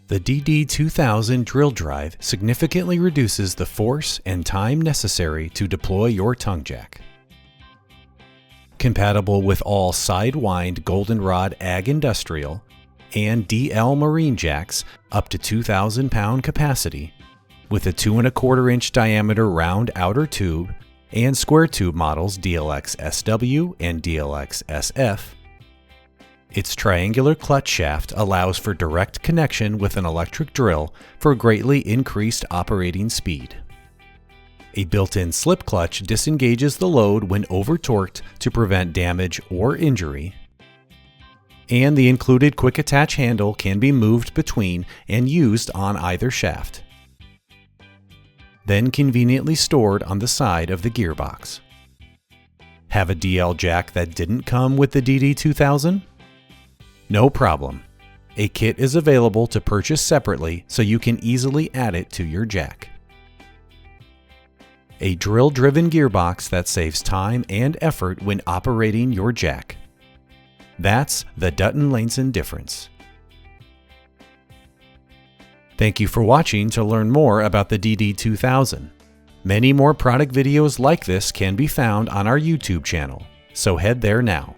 The DD2000 drill drive significantly reduces the force and time necessary to deploy your tongue jack. Compatible with all sidewind Goldenrod Ag Industrial and DL Marine jacks up to 2,000 pound capacity, with a 2¼ inch diameter round outer tube and square tube models DLx-SW and DLx-SF, its triangular clutch shaft allows for direct connection with an electric drill for greatly increased operating speed. A built-in slip clutch disengages the load when over-torqued to prevent damage or injury, and the included quick attach handle can be moved between and used on either shaft, then conveniently stored on the side of the gearbox. Have a DL jack that didn't come with the DD2000? No problem. A kit is available to purchase separately so you can easily add it to your jack. A drill-driven gearbox that saves time and effort when operating your jack. That's the Dutton-Lainson difference. Thank you for watching. To learn more about the DD2000. Many more product videos like this can be found on our YouTube channel, so head there now.